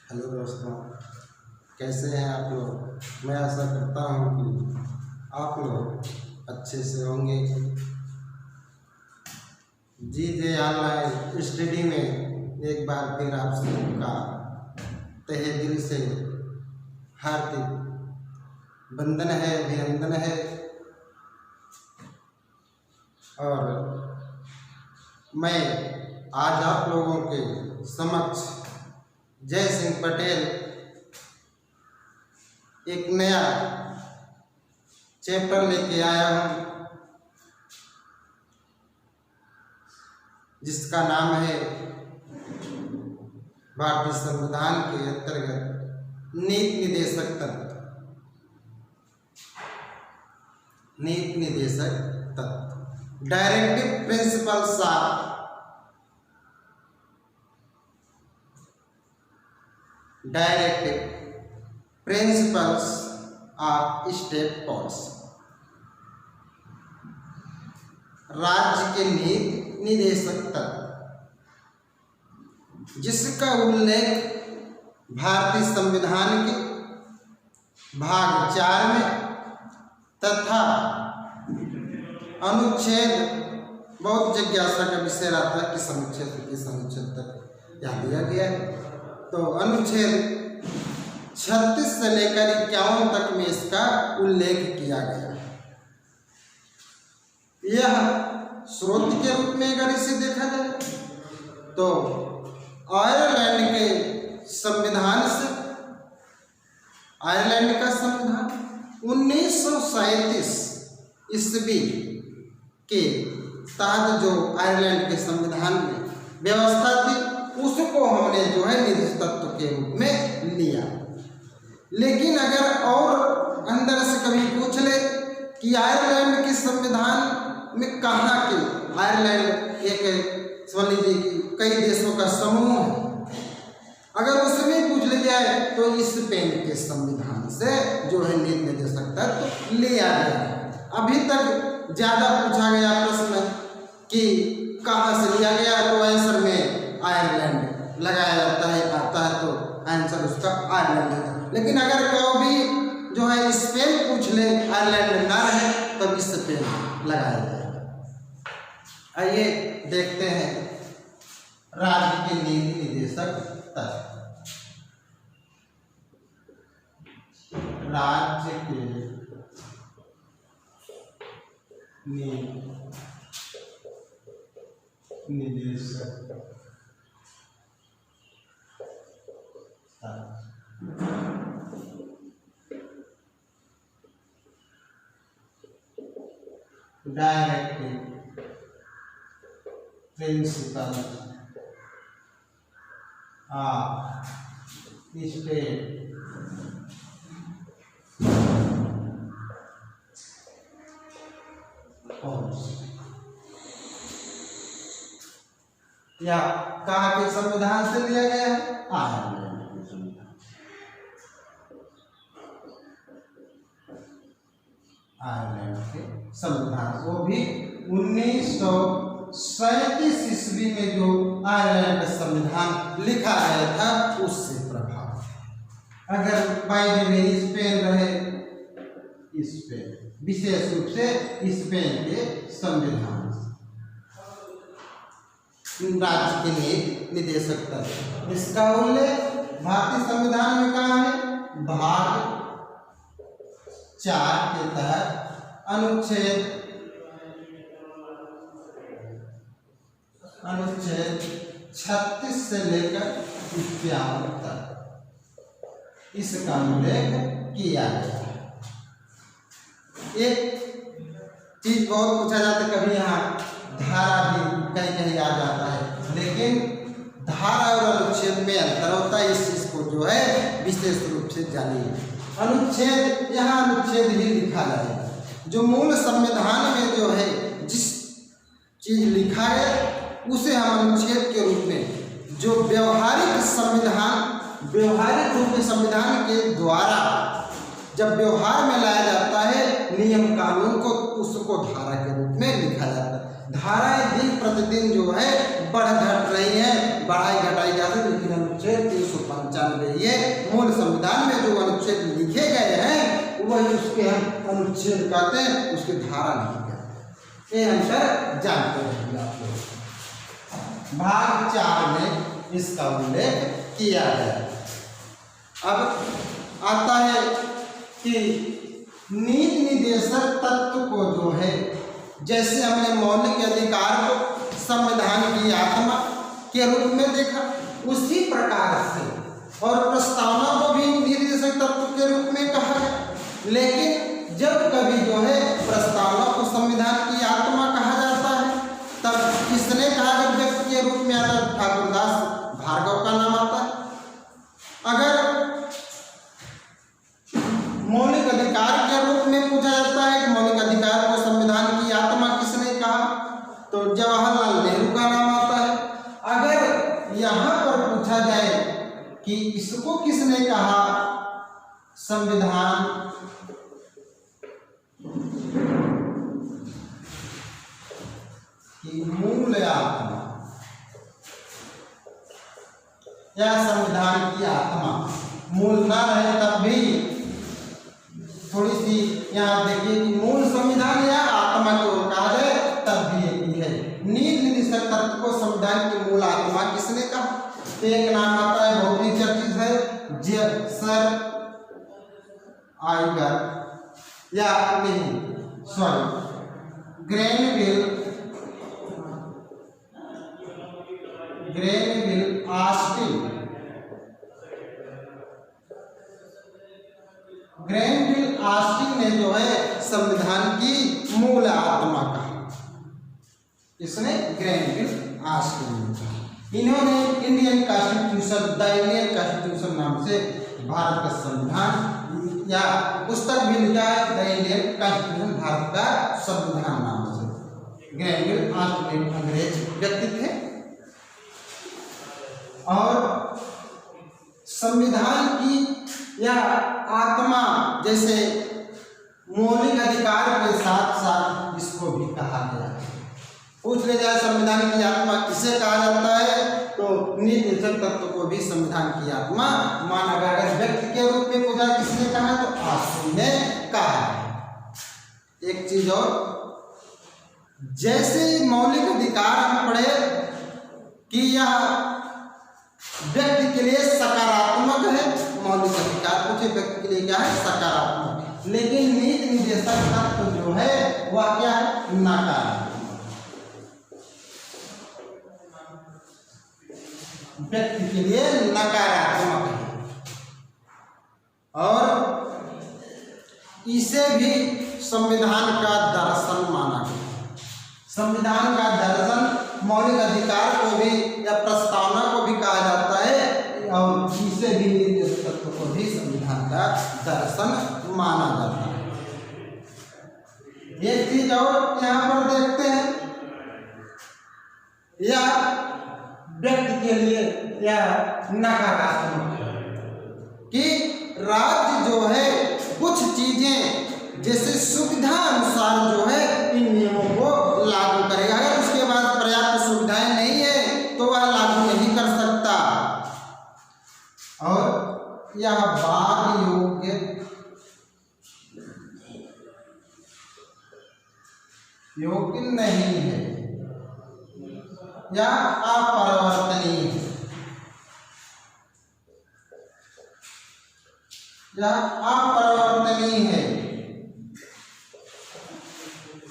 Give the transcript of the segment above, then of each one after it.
Hello दोस्तों, कैसे हैं आप लोग। मैं आशा करता हूं कि आप लोग अच्छे से होंगे। जी ऑनलाइन स्टडी में एक बार फिर आप सबका तहे दिल से हार्दिक वंदन है, अभिनंदन है। और मैं आज आप लोगों के समक्ष जय सिंह पटेल एक नया चैप्टर लेके आया हूँ, जिसका नाम है भारतीय संविधान के अंतर्गत नीति निर्देशक तत्व। नीति निर्देशक तत्व, directive principles of state policy. राज्य के नीति निर्देशक तत्व, जिसका उल्लेख भारतीय संविधान के भाग 4 में तथा अनुच्छेद, बहुत जिज्ञासा का विषय रहता है कि अनुच्छेद तक यहाँ दिया गया है। तो अनुच्छेद 36 से लेकर 51 तक में इसका उल्लेख किया गया है। यह स्रोत के रूप में अगर इसे देखा जाए तो आयरलैंड के संविधान से, आयरलैंड का संविधान 1937 ईस्वी के तहत जो आयरलैंड के संविधान में व्यवस्था थी, उसको हमने जो है निर्देशक तत्व के रूप में लिया। लेकिन अगर और अंदर से कभी पूछ ले कि आयरलैंड के संविधान में कहाँ के, आयरलैंड एक समझ लीजिए कि कई देशों का समूह है, अगर उसमें पूछ ले जाए तो स्पेन के संविधान से जो है नीति निर्देशक तत्व लिया गया है। अभी तक ज़्यादा पूछा गया प्रश्न कि कहाँ से लिया गया, तो आंसर में आयरलैंड लगाया जाता है, आता है तो आंसर उसका आयरलैंड है। लेकिन अगर कभी जो है स्पेन पूछ ले, आयरलैंड ना है, तब स्पेन लगाया जाएगा। आइए देखते हैं राज्य के नीति निर्देशक तत्व। राज्य के नीति निर्देशक directive principle of state policy. या कहाँ के संविधान से लिया गया है? आयरलैंड के संविधान। आयरलैंड के संविधान, वो भी 1937 ईस्वी में जो आयरलैंड का संविधान लिखा गया था उससे प्रभावित। अगर बाय द वे स्पेन रहे, स्पेन विशेष रूप से स्पेन के संविधान, राज्य के नीति निर्देशक तत्व, इसका उल्लेख भारतीय संविधान में कहाँ है? भाग 4 के तहत अनुच्छेद 36 से लेकर 51 तक इसका उल्लेख किया गया है। एक चीज बहुत पूछा जाता है, कभी यहाँ धारा भी कहीं कहीं आ जाता है, लेकिन धारा और अनुच्छेद में अंतर होता है। इस चीज को जो है विशेष रूप से जानिए। अनुच्छेद, यहाँ अनुच्छेद ही लिखा जाएगा। जो मूल संविधान में जो है जिस चीज लिखा है उसे हम अनुच्छेद के रूप में, जो व्यवहारिक संविधान, व्यवहारिक रूप में संविधान के द्वारा जब व्यवहार में लाया जाता है नियम कानून को, उसको धारा के रूप में लिखा जाता है। धाराएं दिन प्रतिदिन जो है बढ़ घट रही है, बढ़ाई घटाई जाती है, लेकिन अनुच्छेद 395 चले। ये मूल संविधान में जो अनुच्छेद लिखे गए हैं वही उसके हम अनुच्छेद कहते हैं, उसकी धारा लिखी गई। ये अंतर जानते रहेंगे आप लोग। भाग 4 में इसका उल्लेख किया गया। अब आता है कि नीति निदेशक तत्व को जो है, जैसे हमने मौलिक अधिकार को संविधान की आत्मा के रूप में देखा, उसी प्रकार से और प्रस्तावना को भी नीति निदेशक तत्व के रूप में कहा गया। लेकिन जब कभी जो है प्रस्तावना को संविधान की आत्मा कहा जाता है, तब किसने कहा कि व्यक्ति के रूप में आता है? ठाकुरदास भार्गव का नाम आता है। अगर मौलिक अधिकार के रूप में पूछा जाता है कि मौलिक अधिकार को संविधान की आत्मा किसने कहा, तो जवाहरलाल नेहरू का नाम आता है। अगर यहाँ पर पूछा जाए कि इसको किसने कहा संविधान की मूल आत्मा या संविधान की आत्मा, मूल ना रहे तब भी थोड़ी सी यहाँ देखिए कि मूल संविधान या आत्मा की ओर कहा जाए तब भी एक है। नीति निदेशक तत्व को संविधान की मूल आत्मा किसने कहा? एक नाम आता है, बहुत ही चर्चित है, सर आइगर या नहीं sorry Granville Austin. Granville Austin ने जो है संविधान की मूल आत्मा कहा। इसने ग्रेनविल ऑस्टिन ने कहा। इन्होंने Indian constitution, the Indian constitution नाम से भारत का संविधान या पुस्तक भी लिखा है, द इंडियन कॉन्स्टिट्यूशन, भारत का संविधान नाम से। ग्रेनविल ऑस्टिन अंग्रेज व्यक्ति थे और संविधान की या आत्मा जैसे मौलिक अधिकार के साथ साथ इसको भी कहा गया है। पूछ ले जाए संविधान की आत्मा किसे कहा जाता है, तो नीति निदेशक तत्व को भी संविधान की आत्मा माना गया। अगर व्यक्ति के रूप में पूछा किसने कहा, तो ऑस्टिन ने कहा। एक चीज और, जैसे मौलिक अधिकार हम पढ़े कि यह व्यक्ति के लिए सकारात्मक है, मौलिक अधिकार पूछे व्यक्ति के लिए क्या है, सकारात्मक। लेकिन नीति निदेशक तत्व जो है वह क्या है, नकारात्मक। व्यक्ति के लिए नकारात्मक है और इसे भी संविधान का दर्शन माना गया। संविधान का दर्शन मौलिक अधिकार को भी या प्रस्तावना को भी कहा जाता है और इसे भी नीति तत्व को भी संविधान का दर्शन माना जाता है। एक चीज और यहाँ पर देखते हैं, या व्यक्ति के लिए या नकारात्मक कि राज्य जो है कुछ चीजें जैसे सुविधा अनुसार जो है इन नियमों को लागू करेगा। अगर उसके बाद पर्याप्त सुविधाएं नहीं है तो वह लागू नहीं कर सकता और यह बाध्य योग्य नहीं है या अपरिवर्तनीय है या अपरिवर्तनीय है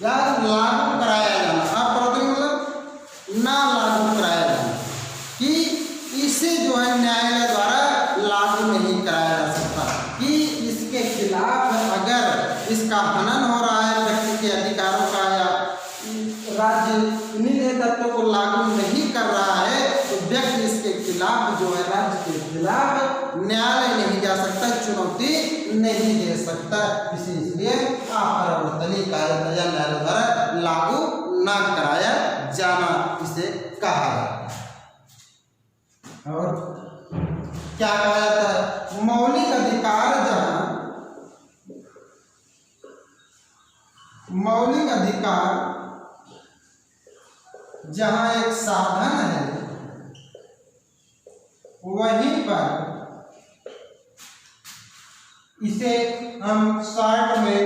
या लागू कराया जाना, अपरिवर्तनीय मतलब ना लागू कराया जाना, कि इसे जो है न्यायालय द्वारा लागू नहीं कराया जा सकता, कि इसके खिलाफ अगर इसका हनन हो रहा है व्यक्ति के अधिकारों का या राज्य नीति तत्व को लागू नहीं कर रहा है तो व्यक्ति इसके खिलाफ जो है राज्य के खिलाफ न्यायालय नहीं जा सकता, चुनौती नहीं दे सकता। इसलिए अपरिवर्तनीय कार्य या न्यायालय द्वारा लागू ना कराया जाना इसे कहा जाता है। और क्या कहा जाता है, मौलिक अधिकार जहां एक साधन है वहीं पर इसे हम शॉर्ट में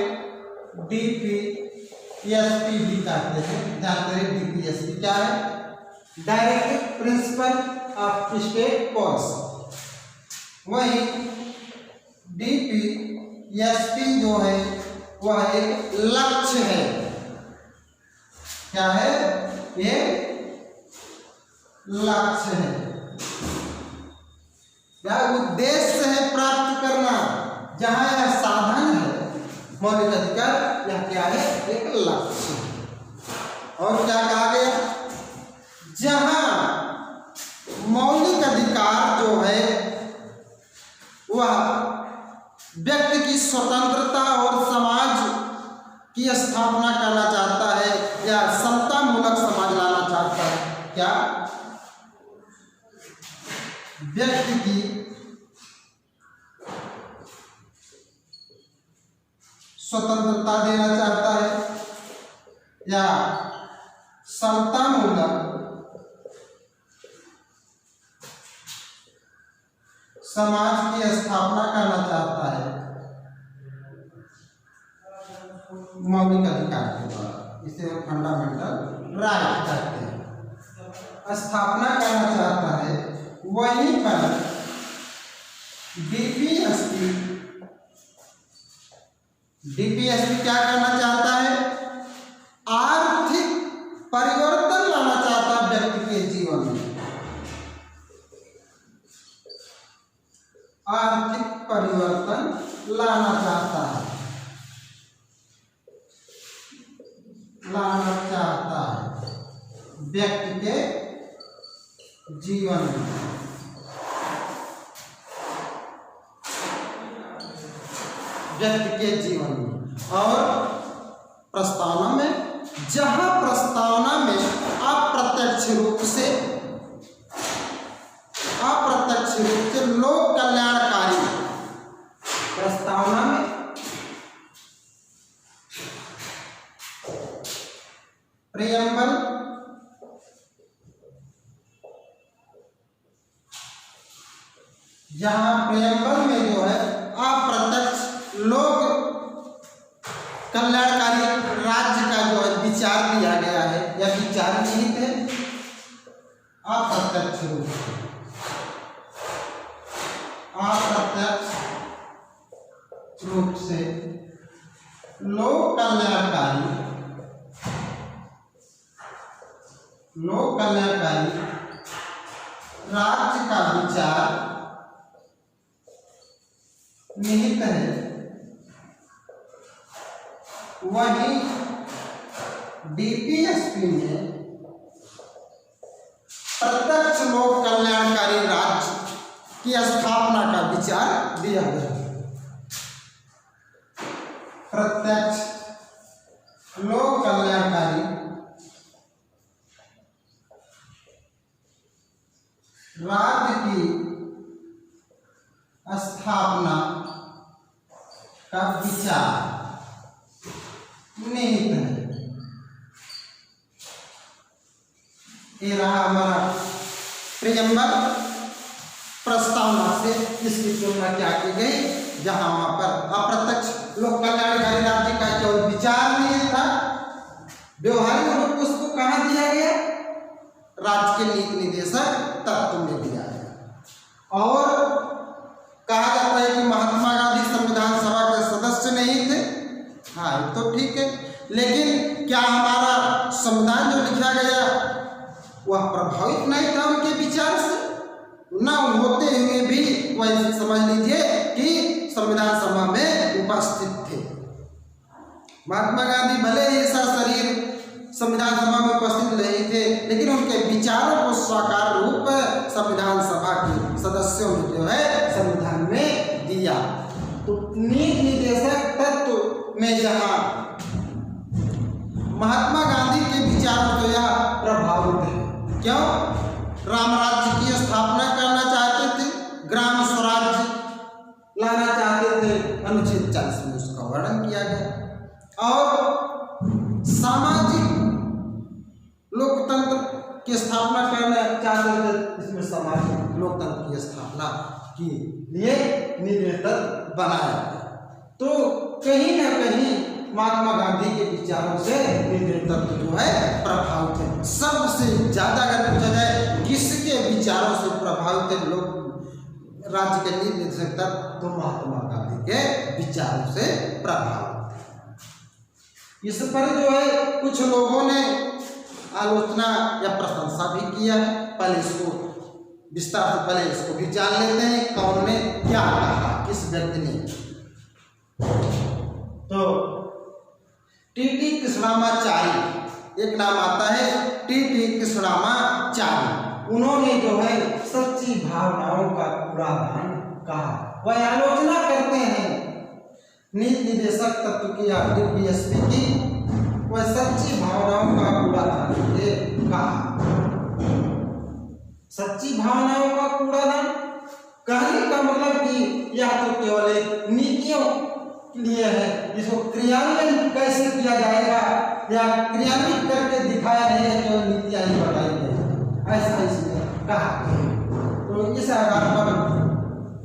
डीपीएसपी भी कहते हैं। जानते हैं डीपीएसपी क्या है? Directive principle of state policy. वही डीपीएसपी जो है वह एक लक्ष्य है। क्या है? ये लक्ष्य है या उद्देश्य है प्राप्त करना। जहां यह साधन है मौलिक अधिकार, यह क्या है? एक लक्ष्य है। और क्या कहा गया? जहां मौलिक अधिकार जो है वह व्यक्ति की स्वतंत्रता और समाज की स्थापना करना चाहता है या समता मूलक समाज लाना चाहता है। क्या? व्यक्ति की स्वतंत्रता देना चाहता है या समता मूलक समाज की स्थापना करना चाहता है मौलिक अधिकार के द्वारा। इसे फंडामेंटल राइट कहते हैं। स्थापना करना चाहता है। वहीं पर डीपीएसपी क्या करना चाहता है? आर्थिक परिवर्तन लाना चाहता है व्यक्ति के जीवन में। आर्थिक परिवर्तन लाना चाहता है व्यक्ति के जीवन में। व्यक्ति के जीवन में और प्रस्तावना में, जहां प्रस्तावना में अप्रत्यक्ष रूप से लोक कल्याणकारी प्रस्तावना में प्रियम्बल जहां प्रियम्बल में जो है अप्रत्यक्ष लोक कल्याणकारी राज्य का जो है विचार दिया गया है या विचार निहित है। अप्रत्यक्ष रूप से लोक कल्याणकारी राज्य का विचार निहित है। वहीं डीपीएसपी में प्रत्यक्ष लोक कल्याणकारी राज्य की स्थापना का विचार दिया गया। प्रत्यक्ष लोक कल्याणकारी राज्य की स्थापना का विचार निहित है। ये रहा हमारा प्रियम्बल। प्रस्तावना से इसकी तुलना क्या की गई? जहां वहां पर अप्रत्यक्ष लोक कल्याणकारी राज्य का केवल विचार नहीं था, व्यवहारिक रूप उसको कहां दिया गया? राज्य के नीति निर्देशक तत्व में दिया गया। और कहा जाता है कि महात्मा गांधी संविधान सभा के सदस्य नहीं थे। हाँ, तो ठीक है, लेकिन क्या हमारा संविधान जो लिखा गया वह प्रभावित नहीं था उनके विचार से? न होते हुए भी वह समझ लीजिए कि संविधान सभा में उपस्थित थे। महात्मा गांधी भले ही सशरीर संविधान सभा में उपस्थित नहीं थे, लेकिन उनके विचारों को साकार रूप संविधान सभा के सदस्यों ने जो है संविधान में दिया। तो नीति निर्देशक तत्व में जहां महात्मा गांधी के विचारों को यह प्रभावित है। क्यों? राम राज्य की स्थापना करना चाहते थे, ग्राम स्वराज्य लाना चाहते थे। अनुच्छेद 40 में उसका वर्णन किया गया। और सामाजिक लोकतंत्र की स्थापना करना चाहते थे। इसमें सामाजिक लोकतंत्र की स्थापना के लिए निर्देशक बनाया गया। तो कहीं ना कहीं महात्मा गांधी के विचारों से निर्दलीय तत्व जो है प्रभावित है। सबसे ज्यादा अगर पूछा जाए किसके विचारों से प्रभावित है लोग राज्य के नीति निर्देशक तत्व, तो महात्मा गांधी के विचारों से प्रभावित है। इस पर जो है कुछ लोगों ने आलोचना या प्रशंसा भी किया है। पहले इसको विस्तार से पहले इसको भी जान लेते हैं कौन ने क्या कहा, किस व्यक्ति ने। तो टीटी कृष्णामाचारी एक नाम आता है, टीटी कृष्णामाचारी। उन्होंने जो है सच्ची भावनाओं का कूड़ादान कहा। वह आलोचना करते हैं नीति निर्देशक तत्व की या डीपीएसपी की, वह सच्ची भावनाओं का कूड़ादान कहा। सच्ची भावनाओं का कूड़ादान कहने का मतलब कि यह तो केवल एक नीतियों लिए है, इसको क्रियान्वयन कैसे किया जाएगा या क्रियान्वित करके दिखाया नहीं है, केवल नीतियां ही बताई गई, ऐसा इसने कहा। तो इस आधार पर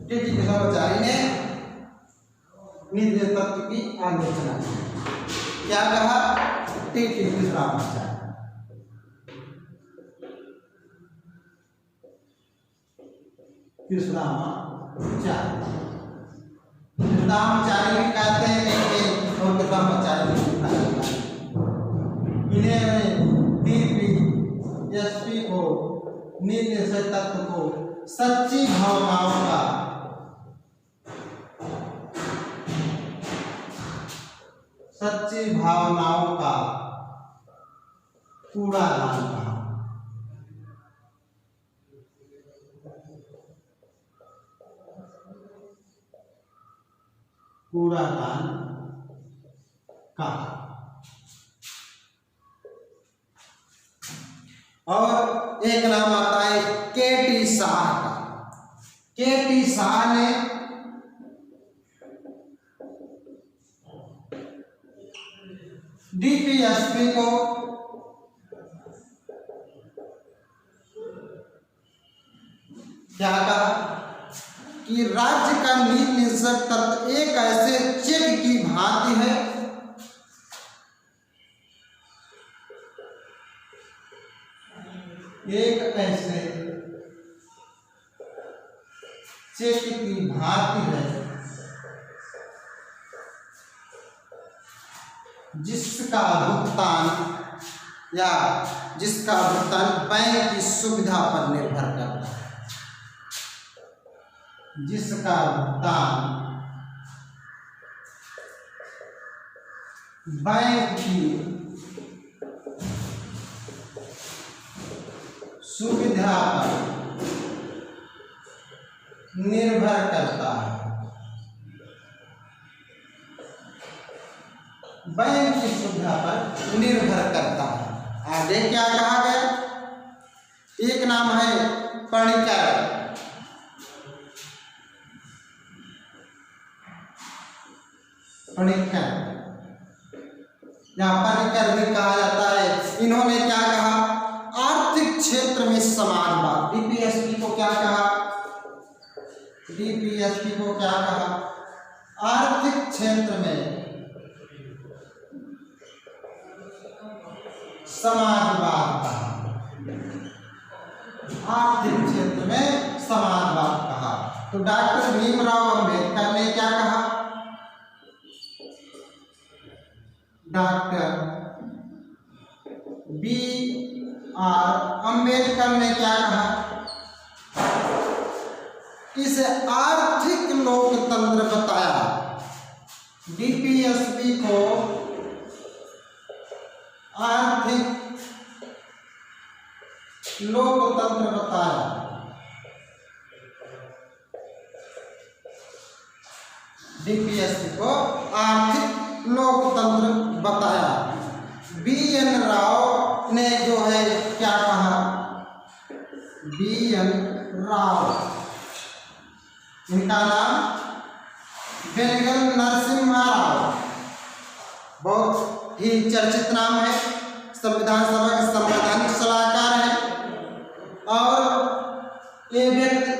टीटी कृष्णामाचारी ने नीति तत्व की आलोचना की। क्या कहा टीटी कृष्णामाचारी? कृष्णामाचारी भी कहते हैं और कृष्णामाचारी इन्हें डीपीएसपी को नीति निर्देशक तत्व को सच्ची भावनाओं का कूड़ादान कहा। कूड़ादान कहा। और एक नाम आता है के.टी. शाह का। के.टी. शाह ने डीपीएसपी को क्या कहा कि राज्य का नीति निर्देशक तत्व एक ऐसे चेक की भांति है जिसका भुगतान बैंक की सुविधा पर निर्भर करता है। जिसका भुगतान बैंक की सुविधा पर निर्भर करता है। बैंक की सुविधा पर निर्भर करता है। आगे क्या कहा गया? एक नाम है पणिकर। पणिकर या पणिकर भी कहा जाता है। इन्होंने क्या कहा? आर्थिक क्षेत्र में समाजवाद। डीपीएसपी को क्या कहा? डीपीएसपी को क्या कहा? आर्थिक क्षेत्र में समाजवाद कहा। आर्थिक क्षेत्र में समाजवाद कहा। तो डॉक्टर भीमराव अंबेडकर ने क्या कहा? Doctor B R. अंबेडकर ने क्या कहा? इसे आर्थिक लोकतंत्र बताया। डीपीएसपी को आर्थिक लोकतंत्र बताया। डीपीएसपी को आर्थिक लोकतंत्र बताया। बी.एन. राव ने जो है क्या कहा? बी.एन. राव, इनका नाम बेलगल नरसिम्हा राव, बहुत ही चर्चित नाम है। संविधान सभा के संवैधानिक सलाहकार है और ये व्यक्ति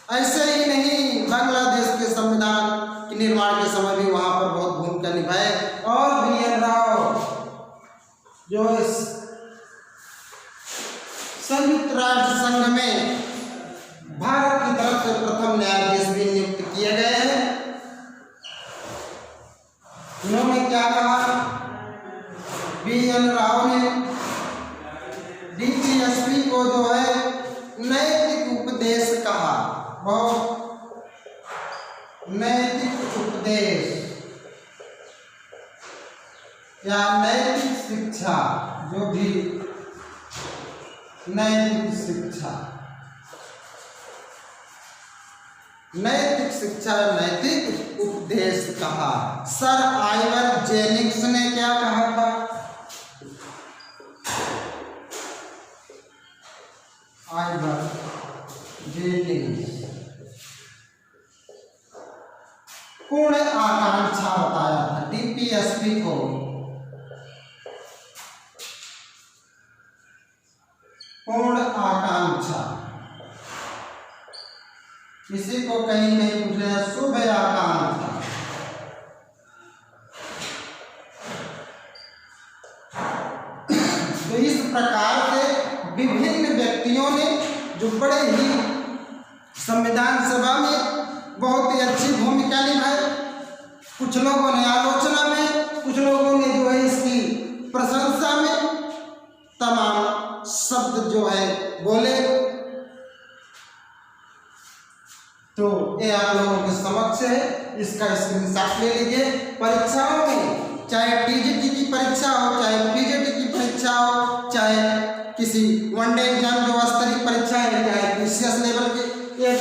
ऐसे ही नहीं, बांग्लादेश के संविधान के निर्माण के समय भी वहां पर बहुत भूमिका निभाए। और BN राव जो संयुक्त राष्ट्र संघ में भारत की तरफ से प्रथम न्यायाधीश भी नियुक्त किए गए हैं। उन्होंने क्या कहा, BN राव ने DGSP को जो है नैतिक उपदेश कहा, बहुत नैतिक उपदेश या नैतिक शिक्षा, जो भी नैतिक शिक्षा, नैतिक शिक्षा, नैतिक उपदेश कहा। सर आइवर जेनिंग्स ने क्या कहा था, आइवर जेनिंग्स पूर्ण आकांक्षा बताया था DPSP को। पूर्ण आकांक्षा, किसी को कहीं नहीं पूछ रहे, शुभ आकांक्षा। तो इस प्रकार से विभिन्न व्यक्तियों ने जो बड़े ही संविधान सभा में बहुत ही अच्छी भूमिका निभाई, कुछ लोगों ने आलोचना में, कुछ लोगों ने जो है इसकी प्रशंसा में तमाम शब्द जो है बोले। तो ये आप लोगों के समक्ष है, इसका स्क्रीनशॉट ले लीजिए। परीक्षाओं में चाहे TGT की परीक्षा हो, चाहे PGT की परीक्षा हो, चाहे किसी वनडे एग्जाम जो स्तरीय परीक्षा है, चाहे PCS लेवल के, ये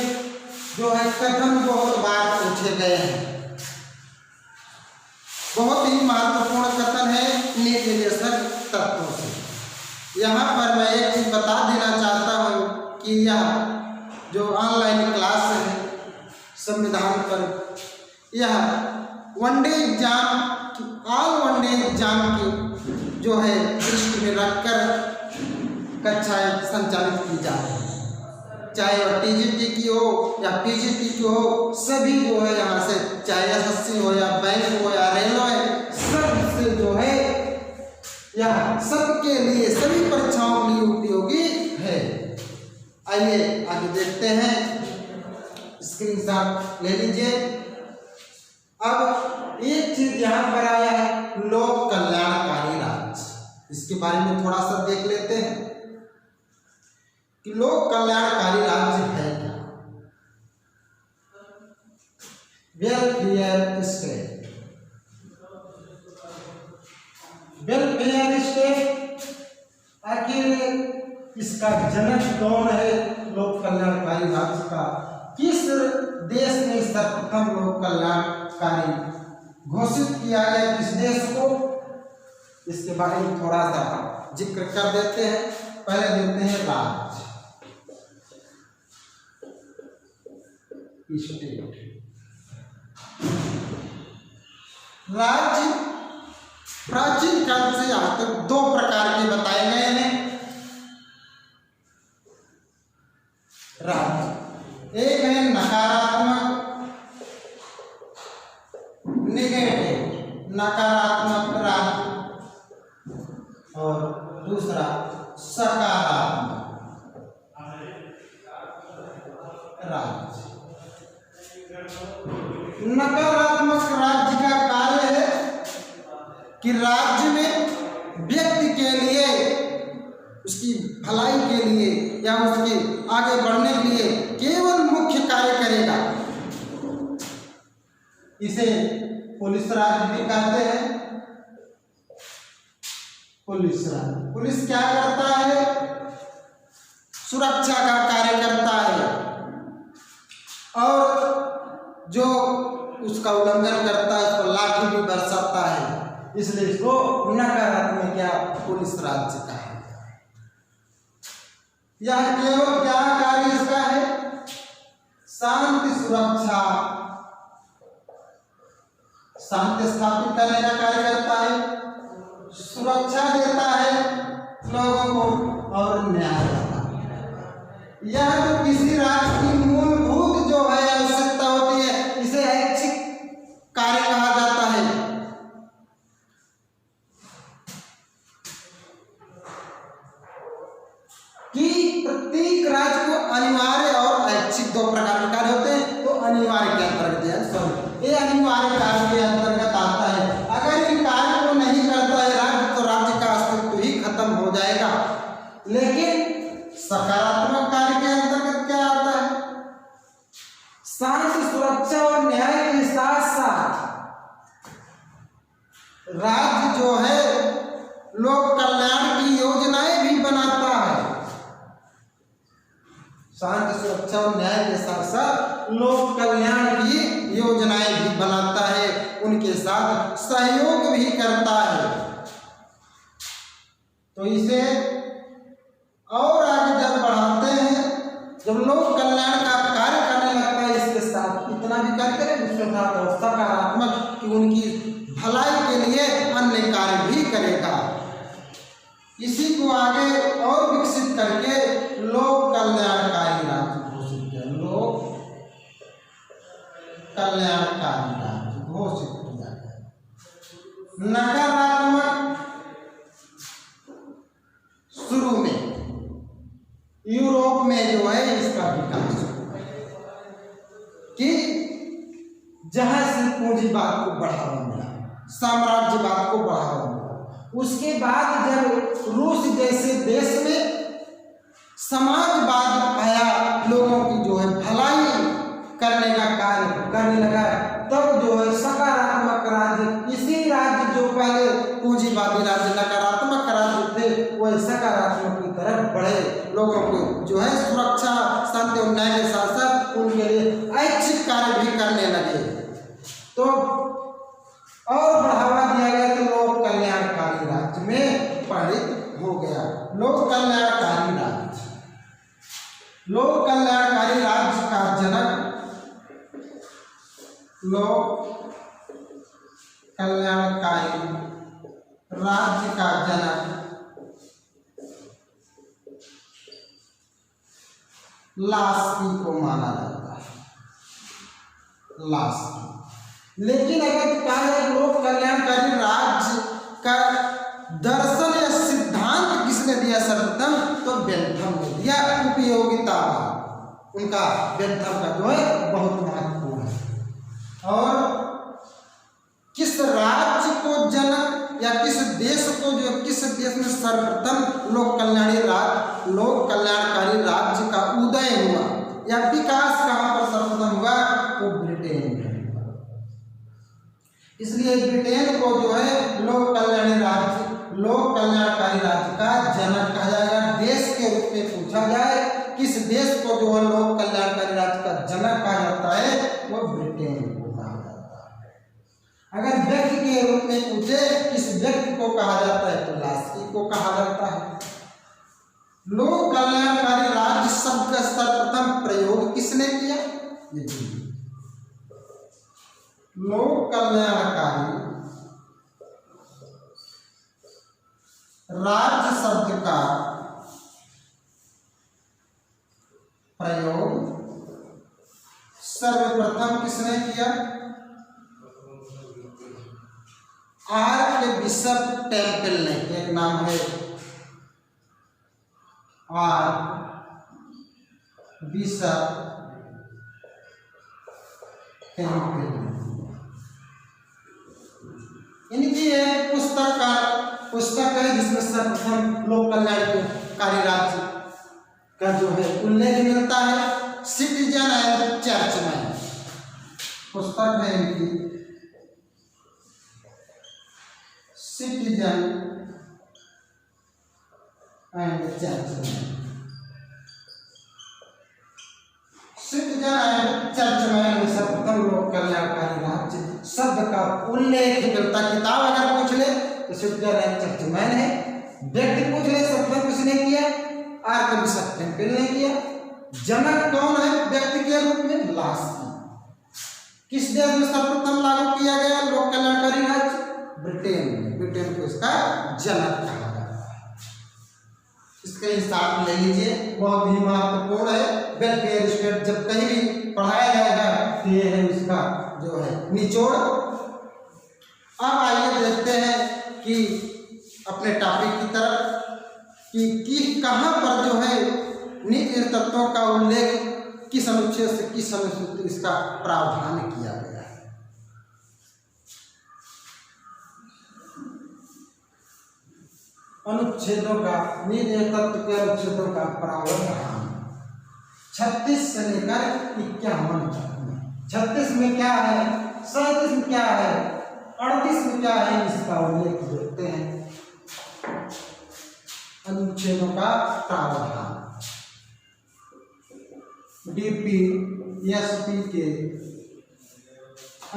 जो है कथन बहुत बार पूछे गए हैं। बहुत ही महत्वपूर्ण कथन है निर्देशक तत्वों से। यहाँ पर मैं एक चीज बता देना चाहता हूँ कि यह जो ऑनलाइन क्लास है संविधान पर, यह one day exam, all one day exam की जो है दृष्टि में रखकर कक्षाएं संचालित की जा रही है। चाहे वह TGT की हो या PGT की हो, सभी जो है यहाँ से, चाहे SSC हो या बैंक हो या रेलवे, सबसे जो है यह सबके लिए, सभी परीक्षाओं के लिए उपयोगी है। आइए आगे देखते हैं, स्क्रीनशॉट ले लीजिए। अब एक चीज यहाँ पर आया है, लोक कल्याणकारी राज्य, इसके बारे में थोड़ा सा देख लेते हैं कि लोक कल्याणकारी राज्य है क्या। वेलफेयर स्टेट, वेलफेयर स्टेट, आखिर इसका जनक कौन है लोक कल्याणकारी राज्य का? किस देश ने सर्वप्रथम लोक कल्याणकारी घोषित किया गया, किस देश को? इसके बारे में थोड़ा सा जिक्र कर देते हैं। पहले देखते हैं राज्य, स्टेट। राज्य प्राचीन काल से आज तक दो प्रकार के बताए गए हैं राज्य। एक है नकारात्मक, नेगेटिव, नकारात्मक राज्य, और दूसरा सकारात्मक राज्य। नकारात्मक राज्य का कार्य है कि राज्य में व्यक्ति के लिए, उसकी भलाई के लिए या उसके आगे बढ़ने के लिए केवल मुख्य कार्य करेगा। इसे पुलिस राज्य भी कहते हैं। पुलिस राज्य, पुलिस क्या करता है? सुरक्षा का कार्य करता है, और जो उसका उल्लंघन करता है उसको लाठी भी बरसाता है। इसलिए इसको नकारात्मक या पुलिस राज्य का है। यह केवल क्या कार्य इसका है? शांति सुरक्षा, शांति स्थापित करने का कार्य करता है, सुरक्षा देता है लोगों को, और न्याय देता है। यह जो किसी राज्य की मूलभूत अनिवार्य और ऐच्छिक दो प्रकार के कार्य होते हैं। तो अनिवार्य के अंतर्गत ये अनिवार्य कार्य के अंतर्गत आता है। अगर इन कार्य को नहीं करता है राज्य, तो राज्य का अस्तित्व ही खत्म हो जाएगा। लेकिन सकारात्मक कार्य के अंतर्गत क्या आता है? शांति, सुरक्षा और न्याय के साथ साथ राज्य जो है लोक कल्याण की योजनाएं भी बनाता है। शांति, सुरक्षा और न्याय के साथ साथ लोक कल्याण की योजनाएं भी बनाता है, उनके साथ सहयोग भी करता है। तो इसे और आगे जब बढ़ाते हैं, जब लोक कल्याण का कार्य करने लगता है, इसके साथ इतना भी कार्य करे, उसके साथ सकारात्मक कि उनकी भलाई के लिए अन्य कार्य भी करेगा। इसी को आगे और विकसित करके लोक कल्याणकारी राज्य घोषित किया। लोक कल्याणकारी राज्य घोषित किया गया। नकारात्मक शुरू में यूरोप में जो है इसका विकास कि जहां से पूंजीवाद को बढ़ावा मिला, साम्राज्यवाद को बढ़ावा मिला। उसके बाद जब रूस जैसे देश में समाजवाद आया, लोगों की जो है भलाई करने का कार्य करने लगा, तब जो है सकारात्मक राज्य, इसी राज्य जो पहले पूंजीवादी राज्य नकारात्मक राज्य थे, वह सकारात्मक की तरफ बढ़े। लोगों को जो है सुरक्षा, शांति और न्याय के साथ साथ उनके लिए ऐच्छिक कार्य भी करने लगे। तो और बढ़ावा दिया गया तो लोक कल्याणकारी राज्य में परिणत हो गया। लोक कल्याणकारी राज्य, लोक कल्याणकारी राज्य का जनक, लोक कल्याणकारी राज्य का जनक लास्की को माना जाता है। लास्की। लेकिन अगर कहा लोक कल्याणकारी राज्य का दर्शन या सिद्धांत किसने दिया सर्वप्रथम, तो बेंथम ने दिया। उपयोगितावाद उनका बेंथम का जो है बहुत महत्वपूर्ण है। और किस राज्य को जनक या किस देश को जो किस देश में सर्वप्रथम लोक कल्याणकारी राज्य का उदय हुआ या विकास कहाँ पर सर्वप्रथम हुआ, वो ब्रिटेन में। इसलिए ब्रिटेन को जो है लोक कल्याणकारी राज्य का जनक कहा जाएगा। देश के रूप में पूछा जाए किस देश को जो है लोक कल्याणकारी राज्य का जनक कहा जाता है, वो ब्रिटेन को कहा जाता है। अगर व्यक्ति के रूप में पूछे किस व्यक्ति को कहा जाता है, तो लास्की को कहा जाता है। लोक कल्याणकारी राज्य शब्द का सर्वप्रथम प्रयोग किसने किया? लोक कल्याणकारी राज्य शब्द का प्रयोग सर्वप्रथम किसने किया? आर्कबिशप टेम्पल ने। एक नाम है आर्कबिशप टेम्पल। इनकी एक पुस्तक है जिसमें सर्वप्रथम लोक कल्याणकारी राज्य का जो है उल्लेख मिलता है। सिटीजन एंड चर्चमैन पुस्तक है इनकी। Citizen and churchman. Citizen and churchman में सर्वप्रथम लोक कल्याणकारी राज्य शब्द का उल्लेख मिलता। किताब अगर पूछ ले तो सिटीजन एंड चर्चमैन है। व्यक्ति पूछ ले सर्वप्रथम किसने किया? आर्कबिशप टेम्पल ने किया। जनक कौन है व्यक्ति के रूप में? लास्की। किस देश में सर्वप्रथम लागू किया गया लोक कल्याणकारी राज्य? ब्रिटेन में। ब्रिटेन को इसका जनक कहा जाता है। इसका हिसाब ले लीजिए, बहुत ही महत्वपूर्ण है। वेलफेयर स्टेट जब कहीं भी पढ़ाया जाएगा तो ये है इसका जो है निचोड़। अब आइए देखते हैं कि अपने टॉपिक की तरफ कि कहाँ पर जो है नीति तत्वों का उल्लेख किस अनुच्छेद से किस अनुच्छेद इसका प्रावधान किया गया है। अनुच्छेदों का नीति तत्व के अनुच्छेदों का प्रावधान 36 से लेकर 51 तक। 36 में क्या है, 37 में क्या है, 38 में क्या है, इसका उल्लेख देखते हैं। अनुच्छेदों का प्रावधान DPSP के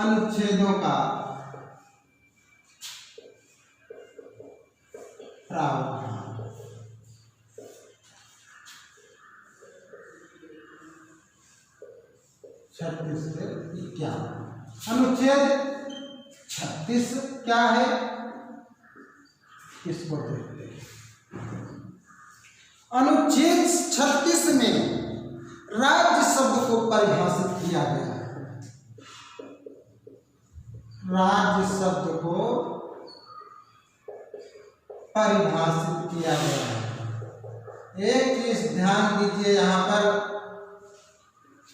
अनुच्छेदों का प्रावधान। छत्तीस से 51 अनुच्छेद 36 क्या है, इसको देखते हैं। अनुच्छेद 36 में राज्य शब्द को परिभाषित किया गया है। राज्य शब्द को परिभाषित किया गया है। एक चीज ध्यान दीजिए यहाँ पर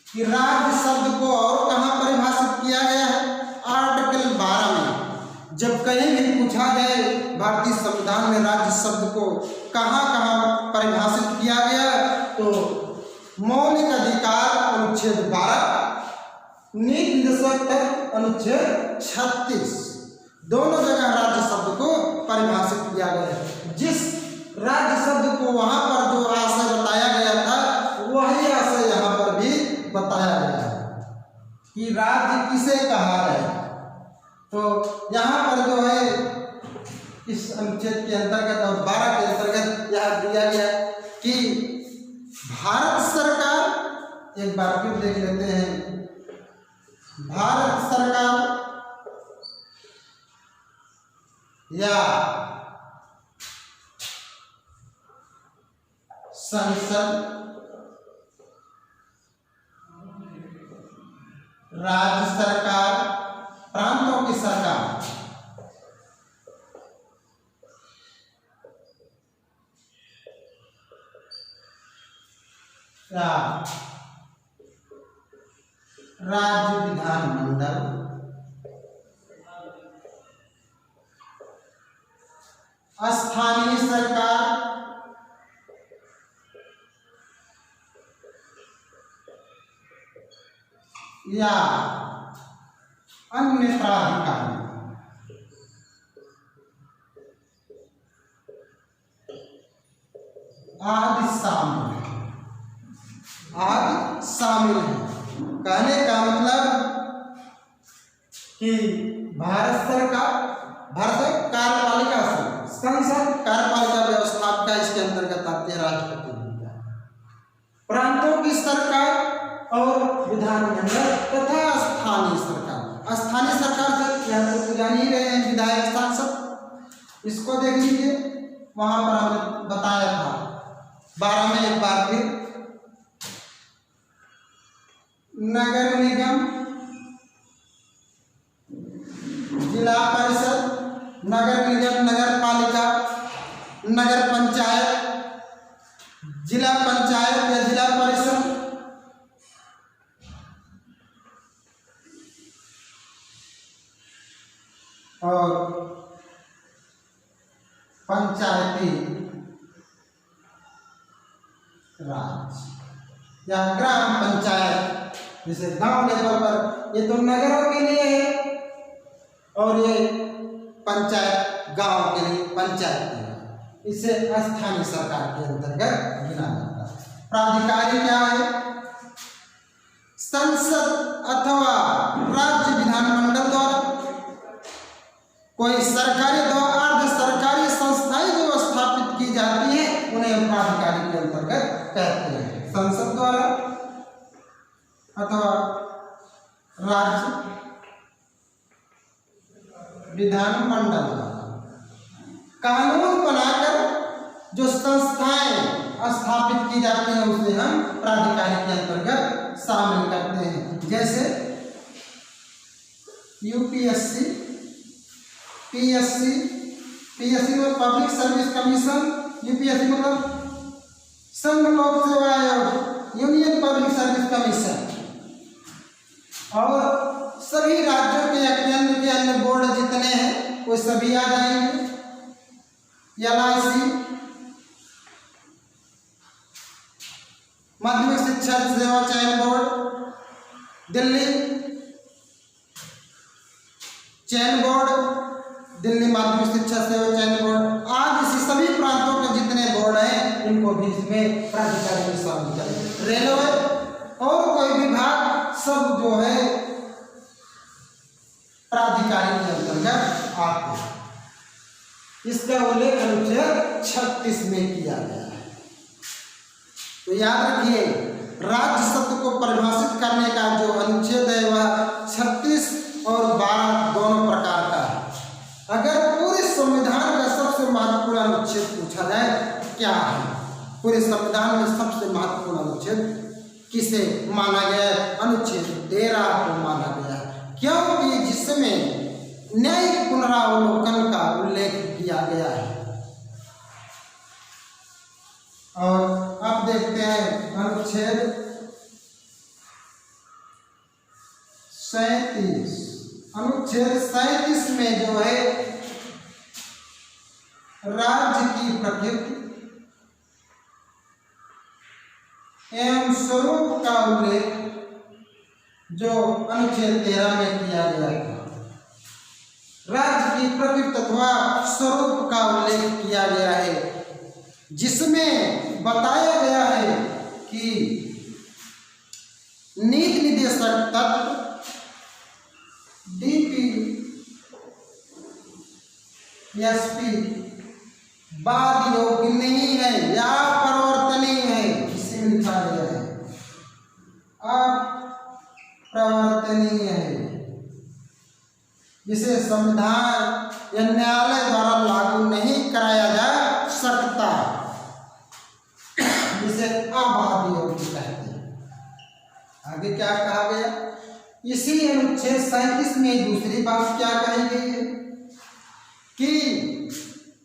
कि राज्य शब्द को और कहाँ परिभाषित किया गया है। आर्टिकल 12 में जब कहीं भी पूछा जाए भारतीय संविधान में राज्य शब्द को कहाँ कहाँ परिभाषित किया गया, तो मौलिक अधिकार अनुच्छेद 12, नीति निर्देशक तत्व अनुच्छेद 36, दोनों जगह राज्य शब्द को परिभाषित किया गया है। जिस राज्य शब्द को वहां पर जो आशय बताया गया था, वही आशय यहाँ पर भी बताया गया है कि राज्य किसे कहा गया। तो यहाँ पर जो है इस अनुच्छेद के अंतर्गत और 12 के अंतर्गत यह दिया गया कि भारत सरकार, एक बार फिर देख लेते हैं, भारत सरकार या संसद, राज्य सरकार, प्रांतों की सरकार, या राज्य विधानमंडल, स्थानीय सरकार, या अन्य प्राधिकारी आदि शामिल है। आदि शामिल है। कहने का मतलब कि भारत सरकार, भारत कार्यपालिका संसद, कार्यपालिका व्यवस्थापिका इसके अंतर्गत आते हैं, राष्ट्रपति, प्रांतों की सरकार और विधानमंडल तथा स्थानीय सरकार। स्थानीय सरकार से यहाँ तो जान ही रहे हैं, विधायक, सांसद। इसको देख लीजिए, वहां पर हमने बताया था 12 में एक बार फिर, नगर निगम, जिला परिषद, नगर निगम, नगर पालिका, नगर पंचायत, जिला पंचायत या जिला परिषद, और पंचायती राज या ग्राम पंचायत। जैसे गांव लेवल पर ये तो नगरों के लिए है और ये पंचायत गांव के लिए पंचायत के लिए, इसे स्थानीय सरकार के अंतर्गत गिना जाता है। प्राधिकारी क्या है? संसद अथवा राज्य विधानमंडल द्वारा कोई सरकारी द्वारा अर्ध सरकारी संस्थाएं जो स्थापित की जाती है उन्हें प्राधिकारी के अंतर्गत कहते हैं। संसद द्वारा अथवा राज्य विधानमंडल कानून बनाकर जो संस्थाएं स्थापित की जाती हैं उसे हम प्राधिकारी के अंतर्गत शामिल करते हैं। जैसे यूपीएससी, पीएससी, पीएससी में पब्लिक सर्विस कमीशन, यूपीएससी मतलब संघ लोक सेवा आयोग, यूनियन पब्लिक सर्विस कमीशन और सभी राज्यों के या केंद्र के अन्य बोर्ड जितने हैं वो सभी आ जाएंगे। LIC, माध्यमिक शिक्षा सेवा चयन बोर्ड दिल्ली, चयन बोर्ड दिल्ली माध्यमिक शिक्षा सेवा चयन बोर्ड, आज इसी सभी प्रांतों के जितने बोर्ड हैं इनको भी इसमें प्राधिकारी में शामिल करें। रेलवे और कोई विभाग सब जो है प्राधिकारी के अंतर्गत आते हैं। इसका उल्लेख अनुच्छेद 36 में किया गया है। तो याद रखिए, राज्य शब्द को परिभाषित करने का जो अनुच्छेद है वह 36 और 12 दोनों प्रकार का है। अगर पूरे संविधान का सबसे महत्वपूर्ण अनुच्छेद पूछा जाए तो क्या है? पूरे संविधान में सबसे महत्वपूर्ण अनुच्छेद किसे माना गया है? अनुच्छेद 13 को माना गया है, क्योंकि जिसमें न्यायिक पुनरावलोकन का उल्लेख किया गया है। और अब देखते हैं अनुच्छेद 37। अनुच्छेद 37 में जो है राज्य की प्रकृति एवं स्वरूप का उल्लेख जो अनुच्छेद 13 में किया गया था। राज्य की प्रकृति अथवा स्वरूप का उल्लेख किया गया है, जिसमें बताया गया है कि नीति निर्देशक तत्व DPSP बाद योग्य नहीं है या परिवर्तनीय है, इसे लिखा गया है अप्रवर्तनीय है, जिसे संविधान या न्यायालय द्वारा लागू नहीं कराया जा सकता, जिसे अबाध्य योग्य कहते हैं। आगे क्या कहा गया? इसी अनुच्छेद 37 में दूसरी बात क्या कही गई है कि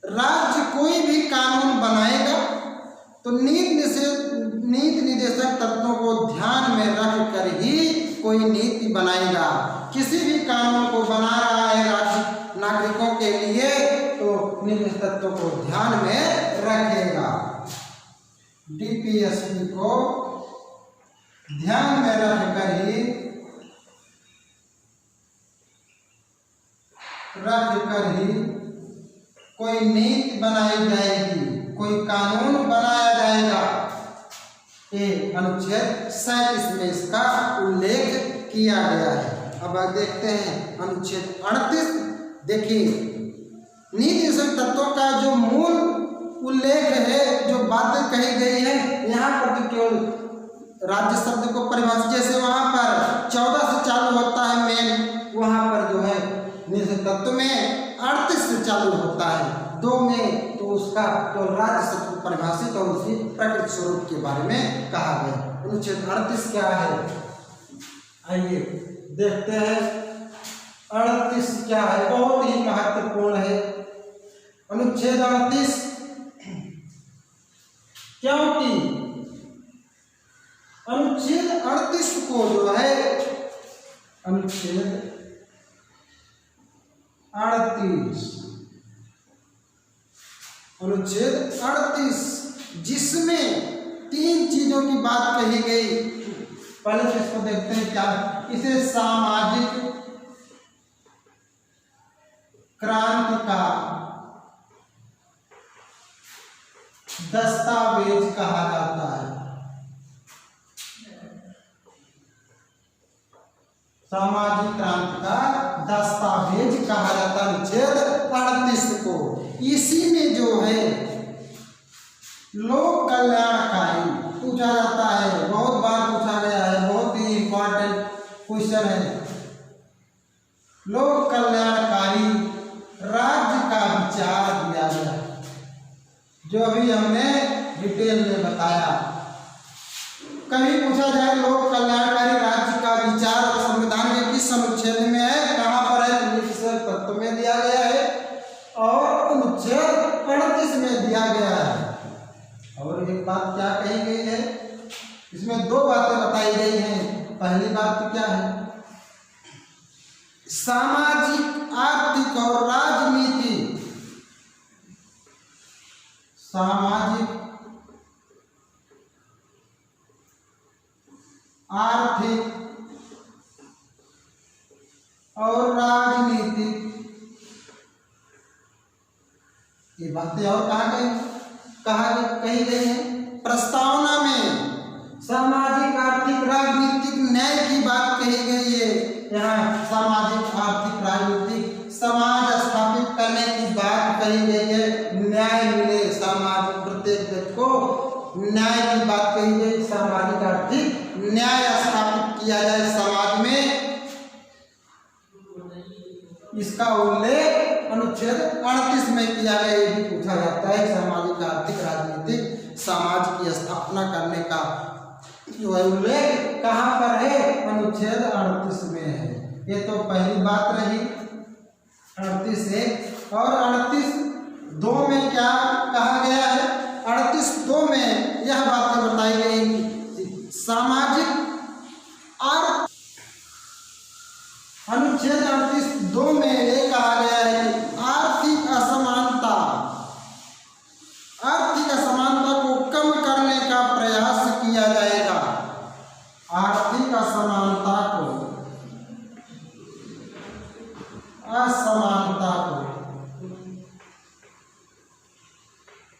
राज्य कोई भी कानून बनाएगा तो नीति निर्देशक तत्वों को ध्यान में रख कर ही कोई नीति बनाएगा। किसी भी कानून को बना रहा है राज्य नागरिकों के लिए तो नीति तत्वों को ध्यान में रखेगा। DPSP को ध्यान में रखकर ही कोई नीति बनाई जाएगी, कोई कानून बनाया जाएगा। ये अनुच्छेद 37 में इसका उल्लेख किया गया है। अब देखते हैं अनुच्छेद 38। देखिए, नीति निर्देशक तत्वों का जो मूल उल्लेख है, जो बातें कही गई है, यहाँ पर तो केवल राज्य शब्द को परिभाषित, जैसे वहाँ पर 14 से चालू होता है मेन, वहाँ पर जो है निर्देशक तत्व में 38 से चालू होता है, 2 में तो उसका तो राज्य शब्द को परिभाषित और उसी प्रकृति स्वरूप के बारे में कहा गया। अनुच्छेद 38 क्या है? आइए देखते हैं 38 क्या है, बहुत ही महत्वपूर्ण है अनुच्छेद 38, क्योंकि अनुच्छेद 38 को जो है अनुच्छेद 38 जिसमें 3 चीजों की बात कही गई। पहले तो इसको देखते हैं क्या, इसे सामाजिक क्रांति का दस्तावेज कहा जाता है। सामाजिक क्रांति का दस्तावेज कहा जाता है अनुच्छेद 38 को। इसी में जो है लोक कल्याणकारी पूछा जाता है, बहुत बार पूछा गया है, बहुत ही इंपॉर्टेंट क्वेश्चन है। लोक कल्याणकारी राज्य का विचार दिया गया, जो अभी हमने डिटेल में बताया। कभी पूछा जाए लोक कल्याणकारी राज्य का विचार और संविधान के किस अनुच्छेद में है, कहाँ पर है, तो निर्देशक तत्व में दिया गया है और अनुच्छेद 38 में दिया गया है। और एक बात क्या कही बताई गई हैं। पहली बात क्या है? सामाजिक, आर्थिक और राजनीतिक, सामाजिक, आर्थिक और राजनीतिक, ये बातें और कही गई है प्रस्तावना में। सामाजिक, आर्थिक, राजनीतिक न्याय की बात कही गई है। यहाँ सामाजिक, आर्थिक, राजनीतिक समाज स्थापित करने की बात कही गई है। न्याय मिले समाज, प्रत्येक व्यक्ति को न्याय की बात कही गई। सामाजिक, आर्थिक न्याय स्थापित किया जाए समाज में, इसका उल्लेख अनुच्छेद 38 में किया गया। ये भी पूछा जाता है सामाजिक, आर्थिक, राजनीतिक समाज की स्थापना करने का जो है उल्लेख कहाँ पर है? अनुच्छेद 38 में है। ये तो पहली बात रही 38(1) और 38(2) में क्या कहा गया है? 38(2) में यह बातें बताई गई सामाजिक अनुच्छेद 38(2) में ये कहा गया है कि आर्थिक असमानता को कम करने का प्रयास किया जाएगा। आर्थिक असमानता को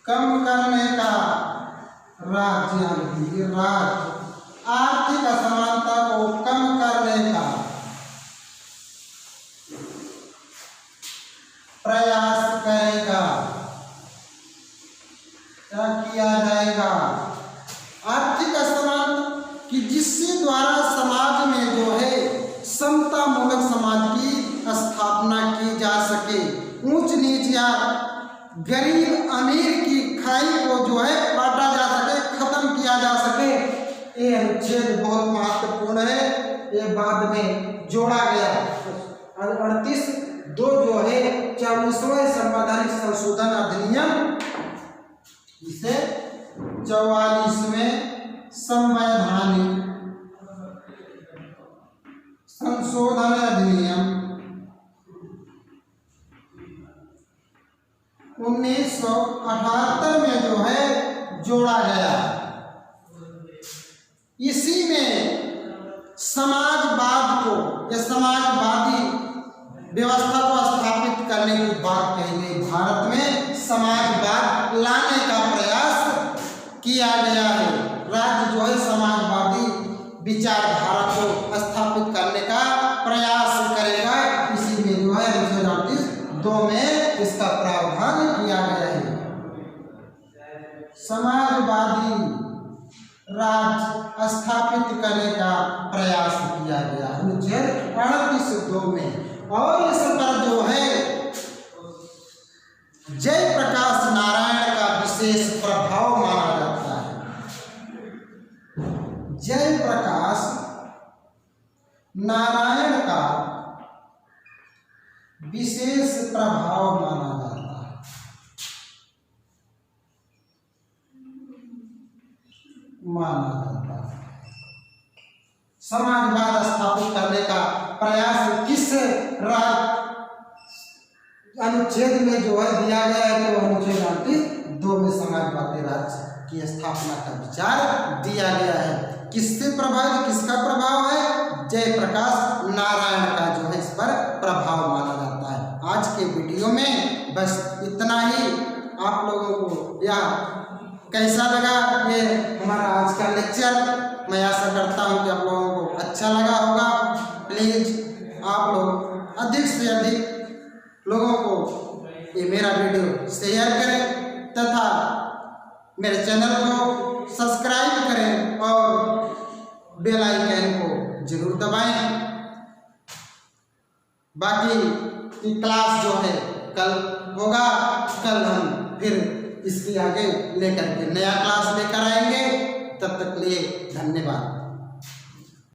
कम करने का आर्थिक असमानता को कम करने का प्रयास करेगा। क्या किया जाएगा? आर्थिक असमानता कि जिससे द्वारा समाज में जो है समता मूलक समाज की स्थापना की जा सके, ऊंच नीच या गरीब अमीर की खाई को जो है बांटा जा सके, खत्म किया जा सके। ये अनुच्छेद बहुत महत्वपूर्ण है, ये बाद में जोड़ा गया। 38(2) जो है 44वें संवैधानिक संशोधन अधिनियम, इसे 44वें संवैधानिक संशोधन अधिनियम 1978 में जो है जोड़ा गया। इसी में समाजवाद को या समाजवादी व्यवस्था को स्थापित करने की बात कही गई। भारत में समाजवाद लाने का प्रयास किया गया है। राज्य जो है समाजवादी विचारधारा को स्थापित करने का प्रयास करेगा। इसी में जो है 1938(2) में इसका प्रावधान किया गया है। समाजवादी राज्य स्थापित करने का प्रयास किया गया अनुच्छेद 38(2) में। और इस पर जो है जयप्रकाश नारायण का विशेष प्रभाव माना जाता है। जयप्रकाश नारायण का विशेष प्रभाव माना जाता है। समाजवाद स्थापित करने का प्रयास किस अनुच्छेद में जो है दिया गया है? तो अनुच्छेद 38(2) में समाजवादी राज्य की स्थापना का विचार दिया गया है। किससे प्रभावित, किसका प्रभाव है? जयप्रकाश नारायण का जो है इस पर प्रभाव माना जाता है। आज के वीडियो में बस इतना ही। आप लोगों को यह कैसा लगा ये हमारा आज का लेक्चर? मैं आशा करता हूँ कि आप लोगों को अच्छा लगा होगा। प्लीज आप लोग अधिक से अधिक लोगों को ये मेरा वीडियो शेयर करें तथा मेरे चैनल को सब्सक्राइब करें और बेल आइकन को जरूर दबाएं। बाकी की क्लास जो है कल होगा। कल हम फिर इसके आगे लेकर के नया क्लास लेकर आएंगे। तब तक लिए धन्यवाद।